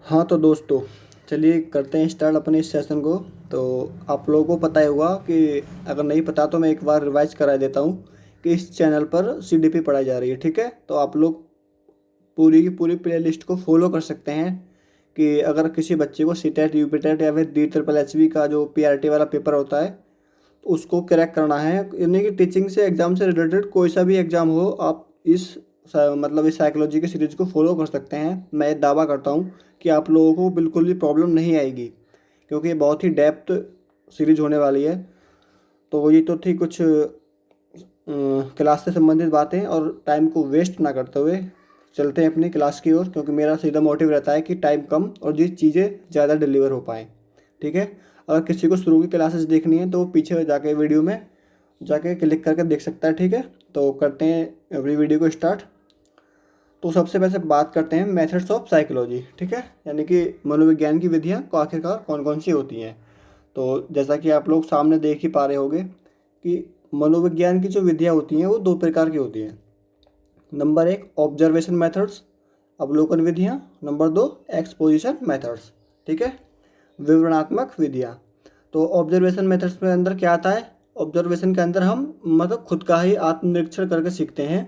हाँ तो दोस्तों, चलिए करते हैं स्टार्ट अपने इस सेशन को। तो आप लोगों को पता ही होगा कि अगर नहीं पता तो मैं एक बार रिवाइज करा देता हूँ कि इस चैनल पर सीडीपी पढ़ाई जा रही है। ठीक है, तो आप लोग पूरी की पूरी प्लेलिस्ट को फॉलो कर सकते हैं कि अगर किसी बच्चे को सीटेट यूपीटेट या फिर डी ट्रिपल एच वी का जो पीआरटी वाला पेपर होता है तो उसको क्रैक करना है। यानी कि टीचिंग से एग्ज़ाम से रिलेटेड कोई सा भी एग्ज़ाम हो, आप मतलब इस साइकोलॉजी की सीरीज़ को फॉलो कर सकते हैं। मैं दावा करता हूँ कि आप लोगों को बिल्कुल भी प्रॉब्लम नहीं आएगी, क्योंकि ये बहुत ही डेप्थ सीरीज होने वाली है। तो ये तो थी कुछ क्लास से संबंधित बातें, और टाइम को वेस्ट ना करते हुए चलते हैं अपनी क्लास की ओर, क्योंकि मेरा सीधा मोटिव रहता है कि टाइम कम और ये चीज़ें ज़्यादा डिलीवर हो पाएँ। ठीक है, अगर किसी को शुरू की क्लासेस देखनी है तो वो पीछे जाके वीडियो में जाके क्लिक करके देख सकता है। ठीक है, तो करते हैं अभी वीडियो को स्टार्ट। तो सबसे पहले बात करते हैं मेथड्स ऑफ साइकोलॉजी। ठीक है, यानी कि मनोविज्ञान की विधियाँ को आखिरकार कौन कौन सी होती हैं। तो जैसा कि आप लोग सामने देख ही पा रहे होंगे कि मनोविज्ञान की जो विधियाँ होती हैं वो दो प्रकार की होती हैं। नंबर एक, ऑब्जर्वेशन मेथड्स, अवलोकन विधियाँ। नंबर दो, एक्सपोजिशन मेथड्स। ठीक है, विवरणात्मक विधियाँ। तो ऑब्जर्वेशन मेथड्स में अंदर क्या आता है? ऑब्जर्वेशन के अंदर हम मतलब खुद का ही आत्मनिरीक्षण करके सीखते हैं,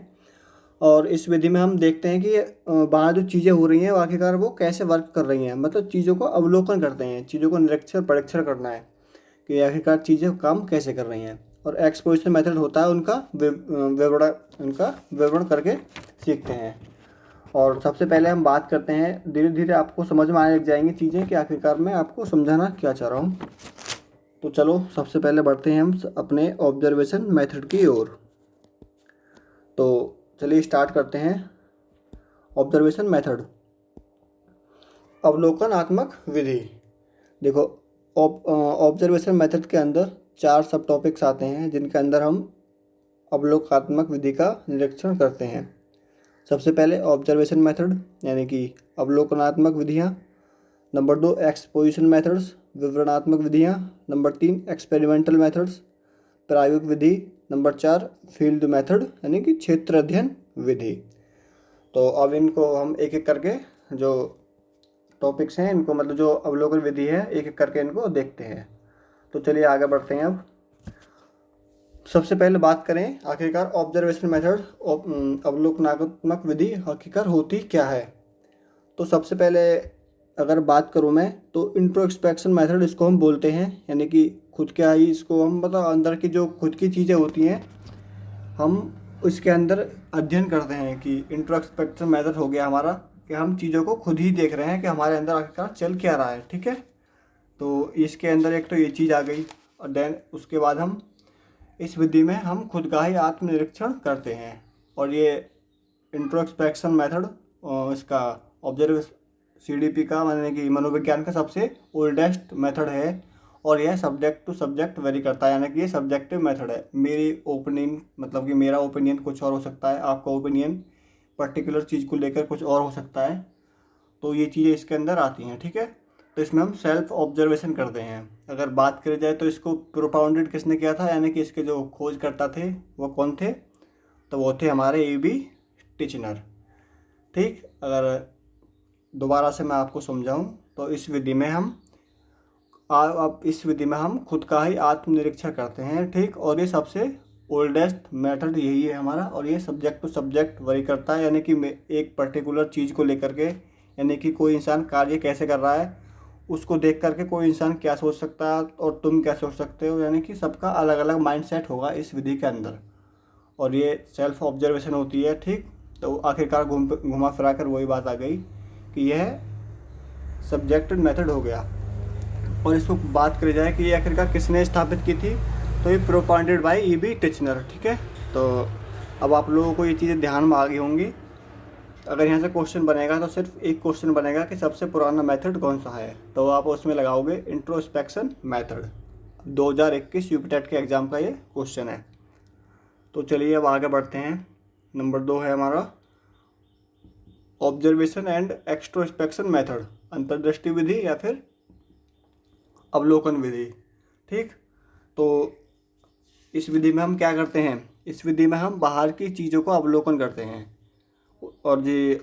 और इस विधि में हम देखते हैं कि बाहर जो चीज़ें हो रही हैं वो आखिरकार वो कैसे वर्क कर रही हैं। मतलब चीज़ों को अवलोकन करते हैं, चीज़ों को निरीक्षण परीक्षण करना है कि आखिरकार चीज़ें काम कैसे कर रही हैं। और एक्सपोजिशन मेथड होता है उनका विवरण करके सीखते हैं। और सबसे पहले हम बात करते हैं, धीरे धीरे आपको समझ में आने लग जाएंगी चीज़ें कि आखिरकार मैं आपको समझाना क्या चाह रहा हूँ। तो चलो सबसे पहले बढ़ते हैं हम अपने ऑब्जर्वेशन मेथड की ओर। तो चलिए स्टार्ट करते हैं। ऑब्जर्वेशन मेथड, अवलोकनात्मक विधि। देखो, ऑब्जर्वेशन मेथड के अंदर चार सब टॉपिक्स आते हैं जिनके अंदर हम अवलोकनात्मक विधि का निरीक्षण करते हैं। सबसे पहले ऑब्जर्वेशन मेथड यानी कि अवलोकनात्मक विधियाँ। नंबर दो, एक्सपोजिशन मेथड्स, विवरणात्मक विधियाँ। नंबर तीन, एक्सपेरिमेंटल मेथड्स, प्रायोगिक विधि। नंबर चार, फील्ड मेथड यानी कि क्षेत्र अध्ययन विधि। तो अब इनको हम एक एक करके जो टॉपिक्स हैं इनको, मतलब जो अवलोकन विधि है, एक एक करके इनको देखते हैं। तो चलिए आगे बढ़ते हैं। अब सबसे पहले बात करें आखिरकार ऑब्जर्वेशन मेथड, अवलोकनात्मक विधि आखिरकार होती क्या है। तो सबसे पहले अगर बात करूं मैं तो इंट्रोस्पेक्शन मेथड इसको हम बोलते हैं। यानी कि खुद क्या ही इसको हम मतलब अंदर की जो खुद की चीज़ें होती हैं हम उसके अंदर अध्ययन करते हैं। कि इंट्रोस्पेक्शन मेथड हो गया हमारा कि हम चीज़ों को खुद ही देख रहे हैं कि हमारे अंदर आखिरकार चल क्या रहा है। ठीक है, तो इसके अंदर एक तो ये चीज़ आ गई, और देन उसके बाद हम इस विधि में हम खुद का ही आत्मनिरीक्षण करते हैं। और ये इंट्रोस्पेक्शन मेथड इसका ऑब्जर्व सीडीपी का माने कि मनोविज्ञान का सबसे ओल्डेस्ट मेथड है, और यह सब्जेक्ट टू सब्जेक्ट वेरी करता है। यानी कि ये सब्जेक्टिव मेथड है। मेरी ओपिनियन मतलब कि मेरा ओपिनियन कुछ और हो सकता है, आपका ओपिनियन पर्टिकुलर चीज़ को लेकर कुछ और हो सकता है। तो ये चीज़ें इसके अंदर आती हैं। ठीक है, तो इसमें हम सेल्फ ऑब्जर्वेशन करते हैं। अगर बात करी जाए तो इसको प्रोपाउंडेड किसने किया था, यानी कि इसके जो खोजकर्ता थे वो कौन थे, तो वो थे हमारे ए बी टिचनर। ठीक, अगर दोबारा से मैं आपको समझाऊं तो इस विधि में हम अब इस विधि में हम खुद का ही आत्मनिरीक्षण करते हैं। ठीक, और ये सबसे ओल्डेस्ट मेथड यही है हमारा, और ये सब्जेक्ट टू सब्जेक्ट वरी करता है। यानी कि एक पर्टिकुलर चीज़ को लेकर के, यानी कि कोई इंसान कार्य कैसे कर रहा है उसको देख करके कोई इंसान क्या सोच सकता है और तुम क्या सोच सकते हो। यानी कि सबका अलग अलग माइंडसेट होगा इस विधि के अंदर, और ये सेल्फ ऑब्जर्वेशन होती है। ठीक, तो आखिरकार घुमा फिरा कर वही बात आ गई कि यह सब्जेक्टिव मेथड हो गया। और इसको बात करी जाए कि ये आखिरकार किसने स्थापित की थी, तो ये propounded by E B Titchener. ठीक है, तो अब आप लोगों को ये चीज़ें ध्यान में आ गई होंगी। अगर यहाँ से क्वेश्चन बनेगा तो सिर्फ एक क्वेश्चन बनेगा कि सबसे पुराना मेथड कौन सा है, तो आप उसमें लगाओगे इंट्रोस्पेक्शन मेथड। 2021 यूपीटेट के एग्ज़ाम का ये क्वेश्चन है। तो चलिए अब आगे बढ़ते हैं। नंबर दो है हमारा ऑब्जर्वेशन एंड एक्सट्रोस्पेक्शन मेथड, अंतर्दृष्टि विधि या फिर अवलोकन विधि। ठीक, तो इस विधि में हम क्या करते हैं, इस विधि में हम बाहर की चीज़ों को अवलोकन करते हैं। और जी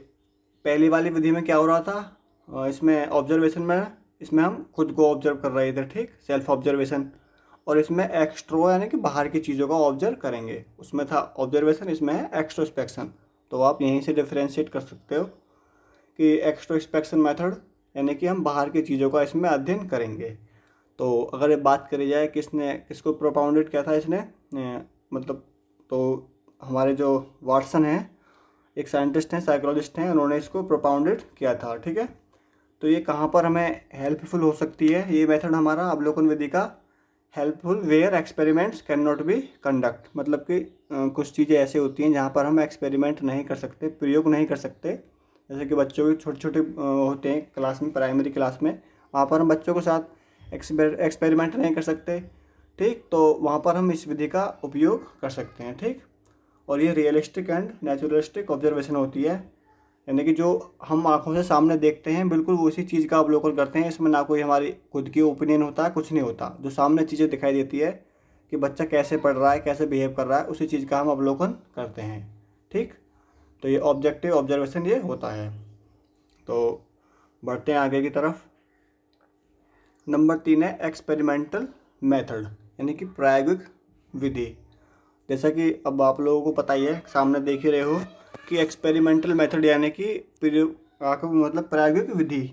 पहली वाली विधि में क्या हो रहा था, इसमें ऑब्जर्वेशन में इसमें हम खुद को ऑब्जर्व कर रहे थे, ठीक, सेल्फ ऑब्जर्वेशन। और इसमें एक्सट्रो यानी कि बाहर की चीज़ों का ऑब्जर्व करेंगे। उसमें था ऑब्जर्वेशन, इसमें है एक्सट्रोस्पेक्शन। तो आप यहीं से डिफ्रेंशिएट कर सकते हो कि एक्सट्रोस्पेक्शन मेथड यानी कि हम बाहर की चीज़ों का इसमें अध्ययन करेंगे। तो अगर ये बात करी जाए किसको प्रोपाउंडेड किया था इसने, मतलब तो हमारे जो वाटसन हैं, एक साइंटिस्ट हैं, साइकोलॉजिस्ट हैं, उन्होंने इसको प्रोपाउंडेड किया था, ठीक है। तो ये कहाँ पर हमें हेल्पफुल हो सकती है ये मेथड हमारा अवलोकन विधि का? Helpful where experiments can not be conduct, मतलब कि कुछ चीज़ें ऐसी होती हैं जहाँ पर हम एक्सपेरिमेंट नहीं कर सकते, प्रयोग नहीं कर सकते। जैसे कि बच्चों के छोटे छोटे होते हैं क्लास में, प्राइमरी क्लास में, वहाँ पर हम बच्चों के साथ एक्सपेरिमेंट नहीं कर सकते, ठीक। तो वहाँ पर हम इस विधि का उपयोग कर सकते हैं, ठीक। और ये रियलिस्टिक एंड नेचुरलिस्टिक ऑब्जर्वेशन होती है, यानी कि जो हम आंखों से सामने देखते हैं बिल्कुल उसी चीज़ का अवलोकन करते हैं। इसमें ना कोई हमारी खुद की ओपिनियन होता है, कुछ नहीं होता। जो सामने चीज़ें दिखाई देती है कि बच्चा कैसे पढ़ रहा है, कैसे बिहेव कर रहा है, उसी चीज़ का हम अवलोकन करते हैं, ठीक। तो ये ऑब्जेक्टिव ऑब्जर्वेशन ये होता है। तो बढ़ते हैं आगे की तरफ। नंबर 3 है एक्सपेरिमेंटल मेथड, यानी कि प्रायोगिक विधि। जैसा कि अब आप लोगों को पता ही है, सामने देख ही रहे हो कि एक्सपेरिमेंटल मेथड यानी कि मतलब प्रायोगिक विधि,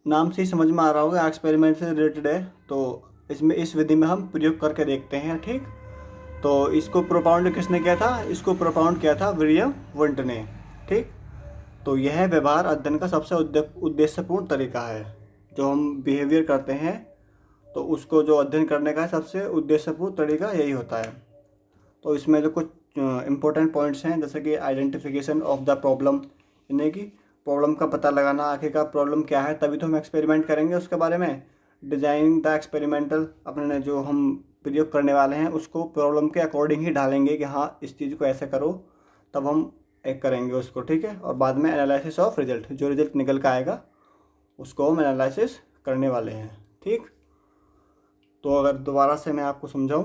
नाम से ही समझ में आ रहा होगा एक्सपेरिमेंट से रिलेटेड है। तो इसमें इस विधि में हम प्रयोग करके देखते हैं, ठीक। तो इसको प्रोपाउंड किसने किया था? इसको प्रोपाउंड किया था विलियम वुंट ने, ठीक। तो यह व्यवहार अध्ययन का सबसे उद्देश्यपूर्ण तरीका है। जो हम बिहेवियर करते हैं तो उसको जो अध्ययन करने का सबसे उद्देश्यपूर्ण तरीका यही होता है। तो इसमें जो कुछ इम्पोर्टेंट पॉइंट्स हैं, जैसे कि आइडेंटिफिकेशन ऑफ द प्रॉब्लम, यानी कि प्रॉब्लम का पता लगाना, आखिरकार प्रॉब्लम क्या है, तभी तो हम एक्सपेरिमेंट करेंगे उसके बारे में। डिजाइनिंग द एक्सपेरिमेंटल, अपने जो हम प्रयोग करने वाले हैं उसको प्रॉब्लम के अकॉर्डिंग ही ढालेंगे कि हाँ इस चीज़ को ऐसे करो, तब हम एक करेंगे उसको, ठीक है। और बाद में एनालिसिस ऑफ रिजल्ट, जो रिजल्ट निकल कर आएगा उसको हम एनालिसिस करने वाले हैं, ठीक। तो अगर दोबारा से मैं आपको समझाऊं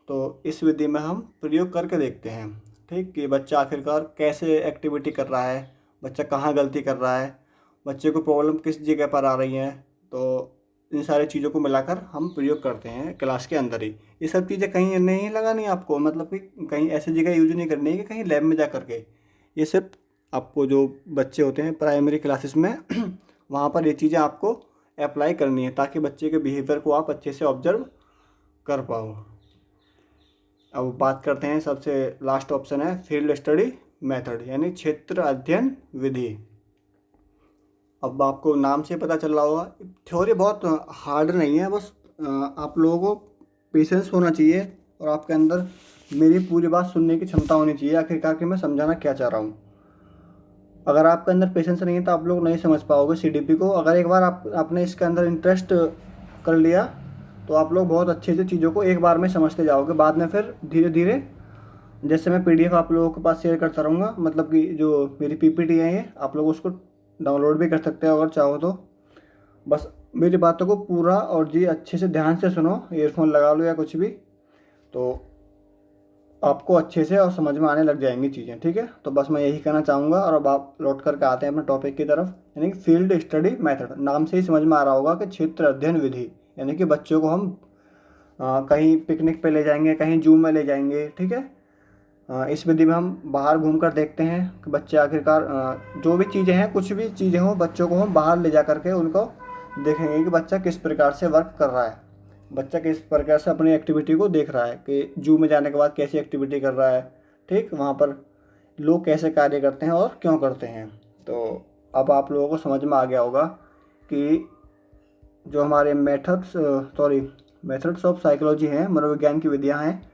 तो इस विधि में हम प्रयोग करके देखते हैं, ठीक, कि बच्चा आखिरकार कैसे एक्टिविटी कर रहा है, बच्चा कहाँ गलती कर रहा है, बच्चे को प्रॉब्लम किस जगह पर आ रही है। तो इन सारी चीज़ों को मिलाकर हम प्रयोग करते हैं क्लास के अंदर ही। ये सब चीज़ें कहीं नहीं लगानी आपको, मतलब कि कहीं ऐसी जगह यूज नहीं करनी है कि कहीं लैब में जा करके। ये सिर्फ आपको जो बच्चे होते हैं प्राइमरी क्लासेस में वहाँ पर ये चीज़ें आपको अप्लाई करनी है, ताकि बच्चे के बिहेवियर को आप अच्छे से ऑब्जर्व कर पाओ। अब बात करते हैं, सबसे लास्ट ऑप्शन है फील्ड स्टडी मेथड, यानी क्षेत्र अध्ययन विधि। अब आपको नाम से पता चल रहा होगा, थ्योरी बहुत हार्ड नहीं है, बस आप लोगों को पेशेंस होना चाहिए और आपके अंदर मेरी पूरी बात सुनने की क्षमता होनी चाहिए, आखिरकार कि मैं समझाना क्या चाह रहा हूँ। अगर आपके अंदर पेशेंस नहीं है तो आप लोग नहीं समझ पाओगे सीडीपी को। अगर एक बार आपने इसके अंदर इंटरेस्ट कर लिया तो आप लोग बहुत अच्छे से चीज़ों को एक बार में समझते जाओगे। बाद में फिर धीरे धीरे, जैसे मैं पीडीएफ आप लोगों के पास शेयर करता रहूँगा, मतलब कि जो मेरी पीपीटी है ये आप लोग उसको डाउनलोड भी कर सकते हो अगर चाहो तो। बस मेरी बातों को पूरा और जी अच्छे से ध्यान से सुनो, ईयरफोन लगा लो या कुछ भी, तो आपको अच्छे से और समझ में आने लग जाएंगी चीज़ें, ठीक है। तो बस मैं यही कहना चाहूँगा। और अब आप लौट करके आते हैं अपने टॉपिक की तरफ, यानी कि फील्ड स्टडी मेथड। नाम से ही समझ में आ रहा होगा कि क्षेत्र अध्ययन विधि, यानी कि बच्चों को हम कहीं पिकनिक पे ले जाएंगे, कहीं जू में ले जाएंगे, ठीक है। इस विधि में हम बाहर घूम कर देखते हैं कि बच्चे आखिरकार जो भी चीज़ें हैं, कुछ भी चीज़ें हों, बच्चों को हम बाहर ले जा करके उनको देखेंगे कि बच्चा किस प्रकार से वर्क कर रहा है, बच्चा किस प्रकार से अपनी एक्टिविटी को देख रहा है, कि जू में जाने के बाद कैसी एक्टिविटी कर रहा है, ठीक, वहाँ पर लोग कैसे कार्य करते हैं और क्यों करते हैं। तो अब आप लोगों को समझ में आ गया होगा कि जो हमारे मेथड्स ऑफ साइकोलॉजी हैं, मनोविज्ञान की विधियाँ हैं,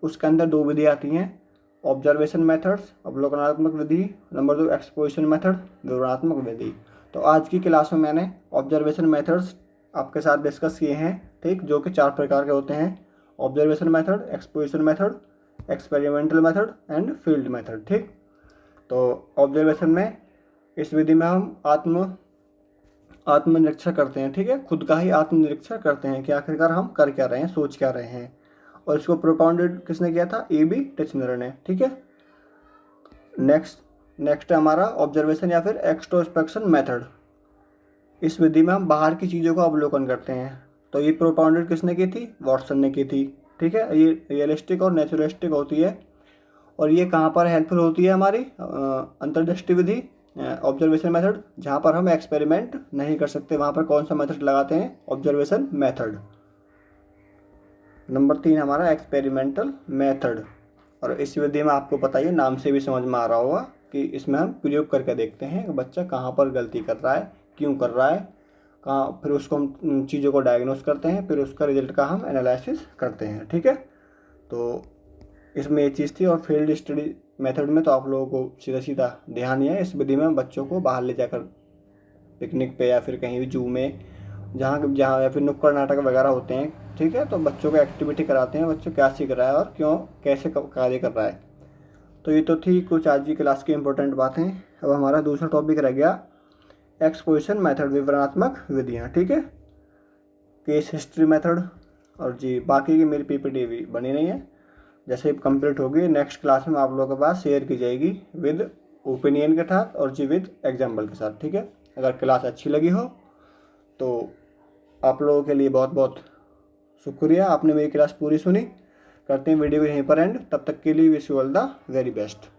उसके अंदर दो विधि आती हैं, ऑब्जर्वेशन मेथड्स अवलोकनात्मक विधि, नंबर 2 एक्सपोजिशन मेथड विवरणात्मक विधि। तो आज की क्लास में मैंने ऑब्जर्वेशन मेथड्स आपके साथ डिस्कस किए हैं, ठीक, जो कि 4 प्रकार के होते हैं, observation method, exposition method, experimental method and field method, ठीक। तो ऑब्जर्वेशन में, इस विधि में हम आत्मनिरीक्षण करते हैं, ठीक है, खुद का ही आत्मनिरीक्षण करते हैं कि आखिरकार हम कर क्या रहे हैं, सोच क्या रहे हैं। और इसको प्रोपाउंडेड किसने किया था? AB टिचनर ने, ठीक है। नेक्स्ट है हमारा ऑब्जर्वेशन या फिर एक्सट्रोस्पेक्शन मेथड। इस विधि में हम बाहर की चीज़ों का अवलोकन करते हैं। तो ये प्रोपाउंडेड किसने की थी? वाटसन ने की थी। ठीक है, ये रियलिस्टिक और नेचुरलिस्टिक होती है। और ये कहाँ पर हेल्पफुल होती है हमारी अंतर्दृष्टि विधि, ऑब्जर्वेशन मेथड, जहाँ पर हम एक्सपेरिमेंट नहीं कर सकते वहाँ पर कौन सा मेथड लगाते हैं? Observation method. नंबर 3 हमारा एक्सपेरिमेंटल मेथड। और इस विधि में आपको पता ही है, नाम से भी समझ में आ रहा होगा कि इसमें हम प्रयोग करके देखते हैं कि बच्चा कहाँ पर गलती कर रहा है, क्यों कर रहा है, कहाँ, फिर उसको हम चीज़ों को डायग्नोस करते हैं, फिर उसका रिजल्ट का हम एनालिसिस करते हैं। ठीक है, तो इसमें ये चीज़ थी। और फील्ड स्टडी मेथड में तो आप लोगों को सीधा सीधा ध्यान ही है, इस विधि में बच्चों को बाहर ले जाकर पिकनिक पे या फिर कहीं भी जू में, जहाँ जहाँ या फिर नुक्कड़ नाटक वगैरह होते हैं, ठीक है, तो बच्चों को एक्टिविटी कराते हैं, बच्चों क्या सीख रहा है और क्यों कैसे कार्य कर रहा है। तो ये तो थी कुछ आज की क्लास की इंपॉर्टेंट बातें। अब हमारा दूसरा टॉपिक रह गया एक्सपोजिशन मेथड, विवरणात्मक विधियाँ। ठीक है, केस हिस्ट्री मेथड। और जी बाकी की मेरी पीपीटी भी बनी नहीं है, जैसे कंप्लीट होगी नेक्स्ट क्लास में आप लोगों के पास शेयर की जाएगी विद ओपिनियन के साथ और जी विद एग्जाम्पल के साथ। ठीक है, अगर क्लास अच्छी लगी हो तो आप लोगों के लिए बहुत बहुत शुक्रिया, आपने मेरी क्लास पूरी सुनी। करते हैं वीडियो को यहीं पर एंड, तब तक के लिए wish you all the very best.